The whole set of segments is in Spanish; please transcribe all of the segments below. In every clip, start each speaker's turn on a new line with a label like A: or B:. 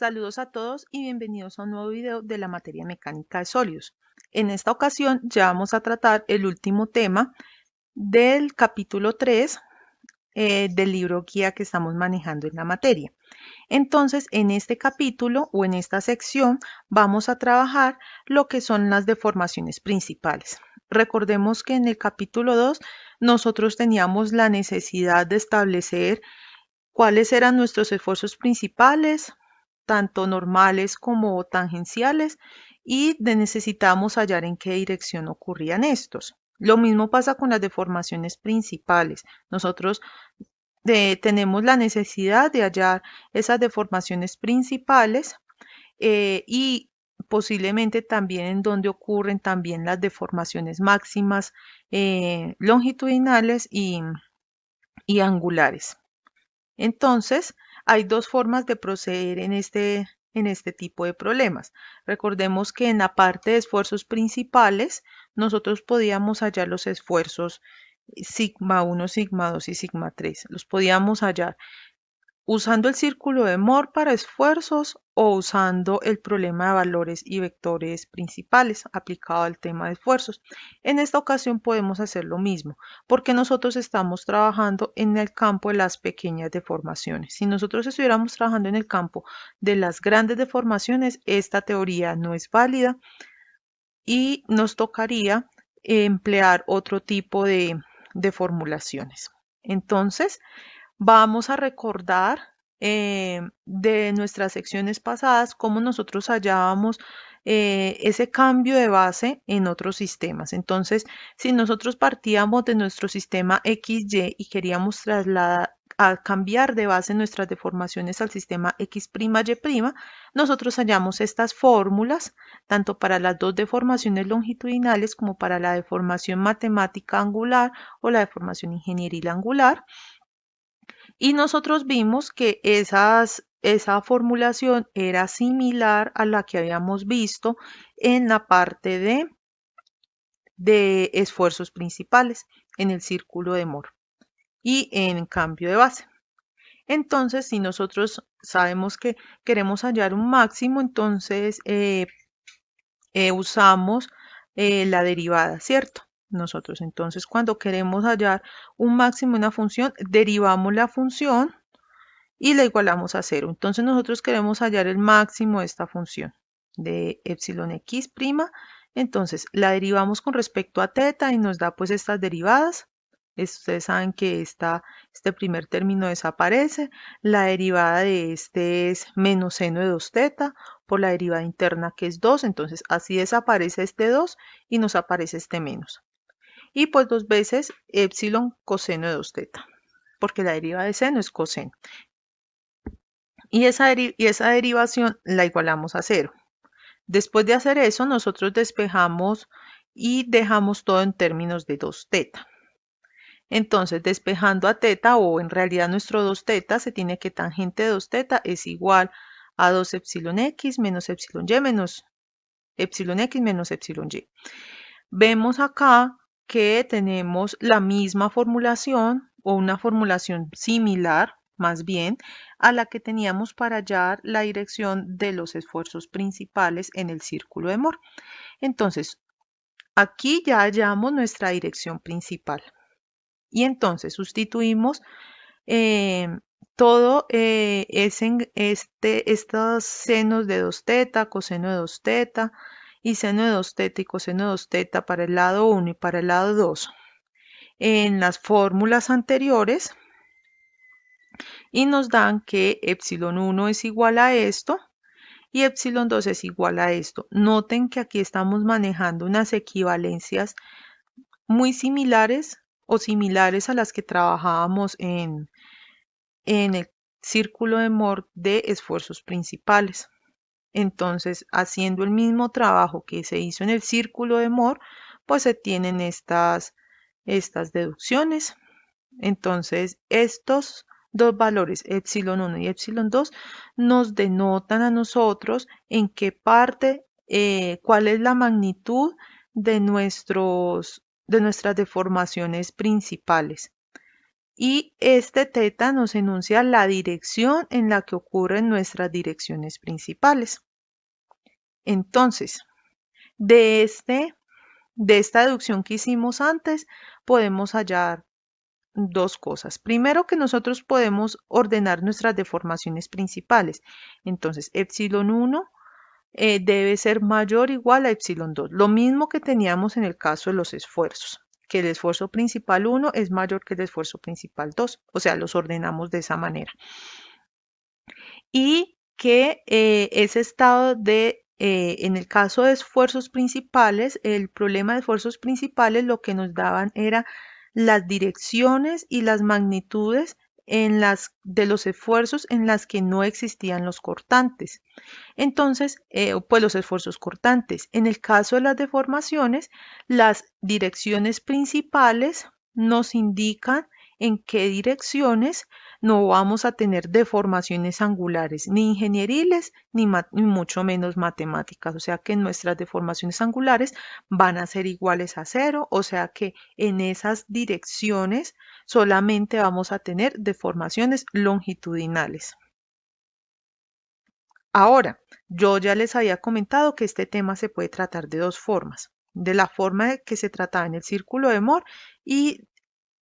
A: Saludos a todos y bienvenidos a un nuevo video de la materia mecánica de sólidos. En esta ocasión ya vamos a tratar el último tema del capítulo 3 del libro guía que estamos manejando en la materia. Entonces, en este capítulo o en esta sección vamos a trabajar lo que son las deformaciones principales. Recordemos que en el capítulo 2 nosotros teníamos la necesidad de establecer cuáles eran nuestros esfuerzos principales, tanto normales como tangenciales, y necesitamos hallar en qué dirección ocurrían estos. Lo mismo pasa con las deformaciones principales. Nosotros tenemos la necesidad de hallar esas deformaciones principales y posiblemente también en donde ocurren también las deformaciones máximas longitudinales y angulares. Entonces, hay dos formas de proceder en este tipo de problemas. Recordemos que en la parte de esfuerzos principales, nosotros podíamos hallar los esfuerzos sigma 1, sigma 2 y sigma 3. Los podíamos hallar usando el círculo de Moore para esfuerzos o usando el problema de valores y vectores principales aplicado al tema de esfuerzos. En esta ocasión podemos hacer lo mismo porque nosotros estamos trabajando en el campo de las pequeñas deformaciones. Si nosotros estuviéramos trabajando en el campo de las grandes deformaciones, esta teoría no es válida y nos tocaría emplear otro tipo de formulaciones. Entonces, vamos a recordar de nuestras secciones pasadas cómo nosotros hallábamos ese cambio de base en otros sistemas. Entonces, si nosotros partíamos de nuestro sistema XY y queríamos trasladar a cambiar de base nuestras deformaciones al sistema X'Y', nosotros hallamos estas fórmulas tanto para las dos deformaciones longitudinales como para la deformación matemática angular o la deformación ingenieril angular. Y nosotros vimos que esa formulación era similar a la que habíamos visto en la parte de esfuerzos principales, en el círculo de Moore y en cambio de base. Entonces, si nosotros sabemos que queremos hallar un máximo, entonces usamos la derivada, ¿cierto? Nosotros entonces cuando queremos hallar un máximo en una función, derivamos la función y la igualamos a 0. Entonces nosotros queremos hallar el máximo de esta función de epsilon x'. Entonces la derivamos con respecto a teta y nos da pues estas derivadas. Ustedes saben que este primer término desaparece. La derivada de este es menos seno de 2 teta por la derivada interna que es 2. Entonces así desaparece este 2 y nos aparece este menos. Y pues 2 veces epsilon coseno de 2 teta, porque la derivada de seno es coseno. Y esa derivación la igualamos a 0. Después de hacer eso, nosotros despejamos y dejamos todo en términos de 2 teta. Entonces, despejando a teta, o en realidad nuestro 2 teta, se tiene que tangente de 2 teta es igual a 2 epsilon x menos epsilon y menos epsilon x menos epsilon y. Vemos acá que tenemos la misma formulación o una formulación similar, más bien, a la que teníamos para hallar la dirección de los esfuerzos principales en el círculo de Moore. Entonces, aquí ya hallamos nuestra dirección principal. Y entonces sustituimos todo estos senos de 2 teta, coseno de 2 teta y seno de 2 teta y coseno de 2 teta para el lado 1 y para el lado 2 en las fórmulas anteriores y nos dan que epsilon 1 es igual a esto y epsilon 2 es igual a esto. Noten que aquí estamos manejando unas equivalencias muy similares o similares a las que trabajábamos en el círculo de Moore de esfuerzos principales. Entonces, haciendo el mismo trabajo que se hizo en el círculo de Moore, pues se tienen estas deducciones. Entonces, estos dos valores, epsilon 1 y epsilon 2, nos denotan a nosotros en qué parte, cuál es la magnitud de nuestras deformaciones principales. y este teta nos enuncia la dirección en la que ocurren nuestras direcciones principales. Entonces, de esta deducción que hicimos antes, podemos hallar dos cosas. Primero, que nosotros podemos ordenar nuestras deformaciones principales. Entonces, epsilon 1 debe ser mayor o igual a epsilon 2. Lo mismo que teníamos en el caso de los esfuerzos, que el esfuerzo principal 1 es mayor que el esfuerzo principal 2. O sea, los ordenamos de esa manera. Y que ese estado en el caso de esfuerzos principales, el problema de esfuerzos principales lo que nos daban era las direcciones y las magnitudes de los esfuerzos en las que no existían los cortantes. Entonces, pues los esfuerzos cortantes. En el caso de las deformaciones, las direcciones principales nos indican en qué direcciones no vamos a tener deformaciones angulares, ni ingenieriles, ni mucho menos matemáticas. O sea que nuestras deformaciones angulares van a ser iguales a 0, o sea que en esas direcciones solamente vamos a tener deformaciones longitudinales. Ahora, yo ya les había comentado que este tema se puede tratar de dos formas. De la forma que se trataba en el círculo de Moore y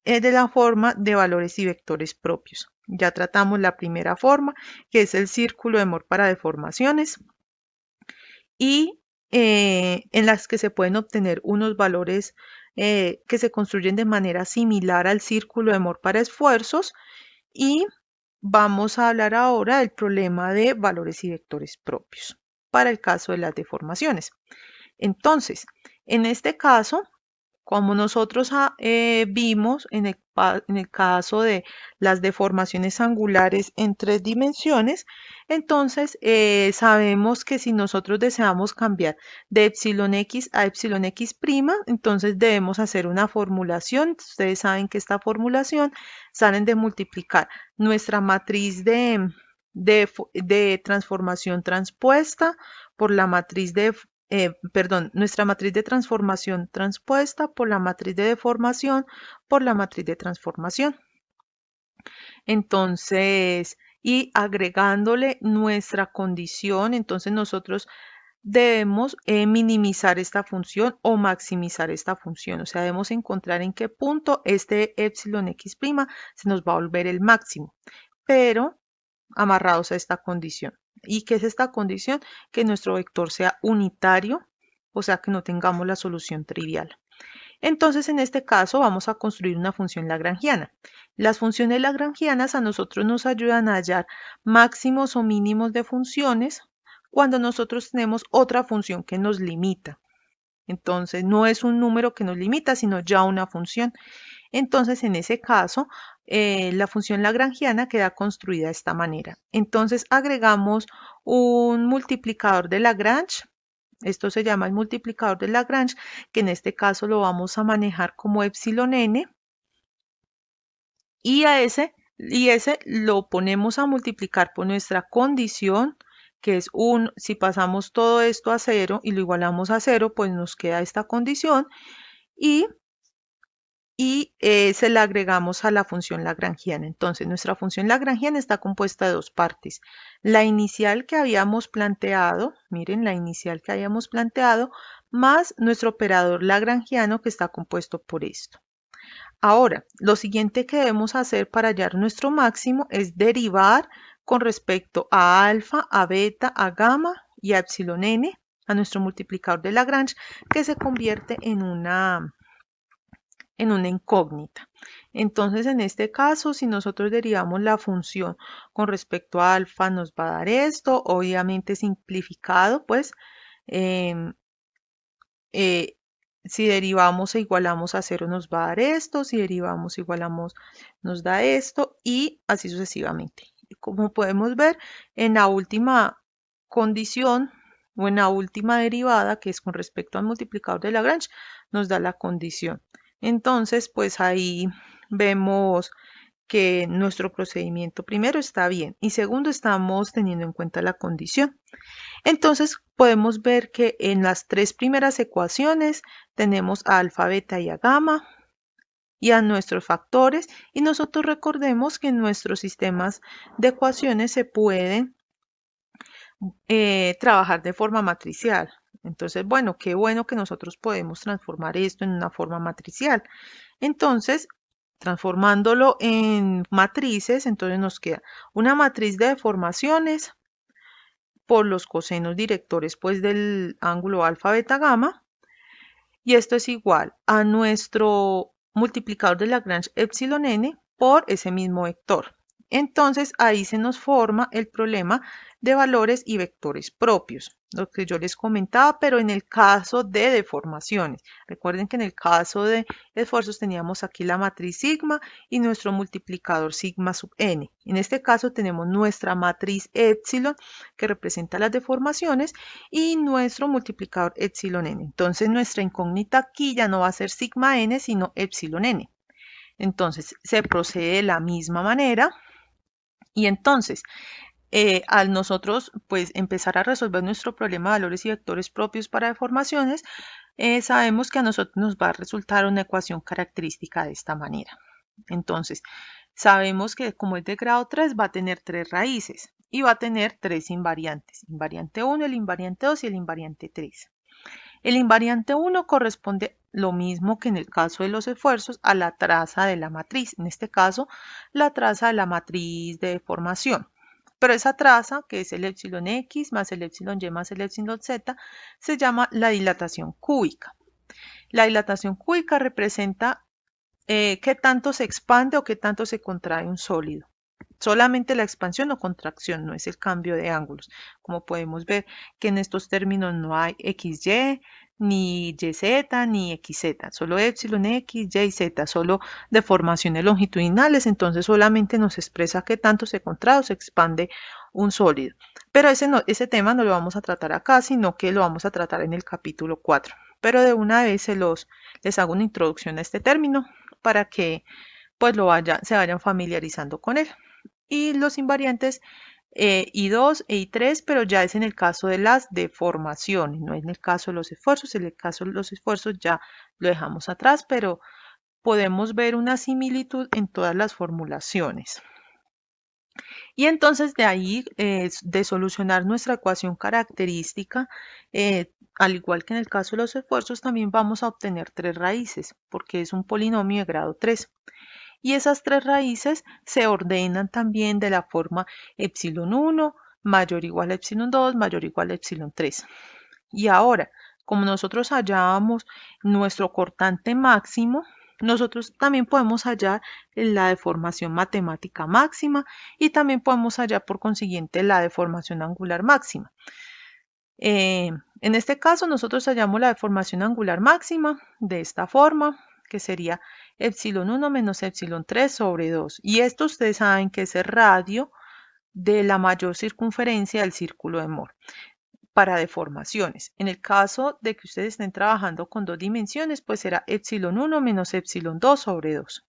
A: de la forma de valores y vectores propios. Ya tratamos la primera forma, que es el círculo de Moore para deformaciones, y en las que se pueden obtener unos valores que se construyen de manera similar al círculo de Moore para esfuerzos, y vamos a hablar ahora del problema de valores y vectores propios para el caso de las deformaciones. Entonces, en este caso, como nosotros vimos en el caso de las deformaciones angulares en 3 dimensiones, entonces sabemos que si nosotros deseamos cambiar de epsilon x a epsilon x', entonces debemos hacer una formulación. Ustedes saben que esta formulación salen de multiplicar nuestra matriz de transformación transpuesta por la matriz nuestra matriz de transformación transpuesta por la matriz de deformación por la matriz de transformación. Entonces, y agregándole nuestra condición, entonces nosotros debemos minimizar esta función o maximizar esta función. O sea, debemos encontrar en qué punto este epsilon x' se nos va a volver el máximo, pero amarrados a esta condición. ¿Y qué es esta condición? Que nuestro vector sea unitario, o sea que no tengamos la solución trivial. Entonces, en este caso, vamos a construir una función lagrangiana. Las funciones lagrangianas a nosotros nos ayudan a hallar máximos o mínimos de funciones cuando nosotros tenemos otra función que nos limita. Entonces, no es un número que nos limita, sino ya una función. Entonces, en ese caso, la función lagrangiana queda construida de esta manera. Entonces, agregamos un multiplicador de Lagrange. Esto se llama el multiplicador de Lagrange, que en este caso lo vamos a manejar como epsilon n. Y ese lo ponemos a multiplicar por nuestra condición, que es si pasamos todo esto a 0 y lo igualamos a 0, pues nos queda esta condición. Y se la agregamos a la función lagrangiana. Entonces, nuestra función lagrangiana está compuesta de dos partes. La inicial que habíamos planteado, miren, la inicial que habíamos planteado, más nuestro operador lagrangiano que está compuesto por esto. Ahora, lo siguiente que debemos hacer para hallar nuestro máximo es derivar con respecto a alfa, a beta, a gamma y a epsilon n, a nuestro multiplicador de Lagrange, que se convierte en una incógnita. Entonces, en este caso, si nosotros derivamos la función con respecto a alfa, nos va a dar esto. Obviamente simplificado, pues, si derivamos e igualamos a 0 nos va a dar esto. Si derivamos e igualamos nos da esto, y así sucesivamente. Como podemos ver, en la última condición o en la última derivada, que es con respecto al multiplicador de Lagrange, nos da la condición. Entonces, pues ahí vemos que nuestro procedimiento primero está bien y segundo estamos teniendo en cuenta la condición. Entonces podemos ver que en las tres primeras ecuaciones tenemos a alfa, beta y a gamma. y a nuestros factores, y nosotros recordemos que en nuestros sistemas de ecuaciones se pueden trabajar de forma matricial. Entonces, bueno, qué bueno que nosotros podemos transformar esto en una forma matricial. Entonces, transformándolo en matrices, entonces nos queda una matriz de deformaciones por los cosenos directores pues del ángulo alfa, beta, gamma, y esto es igual a nuestro multiplicador de Lagrange epsilon n por ese mismo vector. Entonces ahí se nos forma el problema de valores y vectores propios, lo que yo les comentaba, pero en el caso de deformaciones. Recuerden que en el caso de esfuerzos teníamos aquí la matriz sigma y nuestro multiplicador sigma sub n. En este caso tenemos nuestra matriz epsilon que representa las deformaciones y nuestro multiplicador epsilon n. Entonces nuestra incógnita aquí ya no va a ser sigma n, sino epsilon n. Entonces se procede de la misma manera. Y entonces, al nosotros pues empezar a resolver nuestro problema de valores y vectores propios para deformaciones, sabemos que a nosotros nos va a resultar una ecuación característica de esta manera. Entonces, sabemos que como es de grado 3 va a tener 3 raíces y va a tener 3 invariantes. Invariante 1, el invariante 2 y el invariante 3. El invariante 1 corresponde lo mismo que en el caso de los esfuerzos a la traza de la matriz, en este caso la traza de la matriz de deformación. Pero esa traza, que es el epsilon x más el epsilon y más el epsilon z, se llama la dilatación cúbica. La dilatación cúbica representa qué tanto se expande o qué tanto se contrae un sólido. Solamente la expansión o contracción, no es el cambio de ángulos. Como podemos ver que en estos términos no hay XY, ni YZ, ni XZ, solo epsilon, X, Y, Z, solo deformaciones longitudinales, entonces solamente nos expresa qué tanto se contrae o se expande un sólido. Pero ese tema no lo vamos a tratar acá, sino que lo vamos a tratar en el capítulo 4. Pero de una vez les hago una introducción a este término para que pues se vayan familiarizando con él. Y los invariantes I2 e I3, pero ya es en el caso de las deformaciones, no es en el caso de los esfuerzos. En el caso de los esfuerzos ya lo dejamos atrás, pero podemos ver una similitud en todas las formulaciones. Y entonces de ahí, de solucionar nuestra ecuación característica, al igual que en el caso de los esfuerzos, también vamos a obtener 3 raíces, porque es un polinomio de grado 3. Y esas 3 raíces se ordenan también de la forma epsilon 1 mayor o igual a epsilon 2 mayor o igual a epsilon 3. Y ahora, como nosotros hallábamos nuestro cortante máximo, nosotros también podemos hallar la deformación matemática máxima y también podemos hallar por consiguiente la deformación angular máxima. En este caso nosotros hallamos la deformación angular máxima de esta forma, que sería epsilon 1 menos epsilon 3 sobre 2. Y esto ustedes saben que es el radio de la mayor circunferencia del círculo de Moore para deformaciones. En el caso de que ustedes estén trabajando con 2 dimensiones, pues será epsilon 1 menos epsilon 2 sobre 2.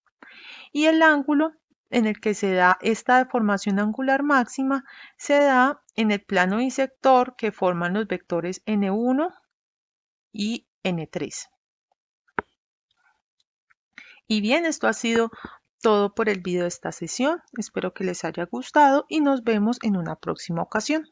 A: Y el ángulo en el que se da esta deformación angular máxima se da en el plano bisector que forman los vectores n1 y n3. Y bien, esto ha sido todo por el video de esta sesión. Espero que les haya gustado y nos vemos en una próxima ocasión.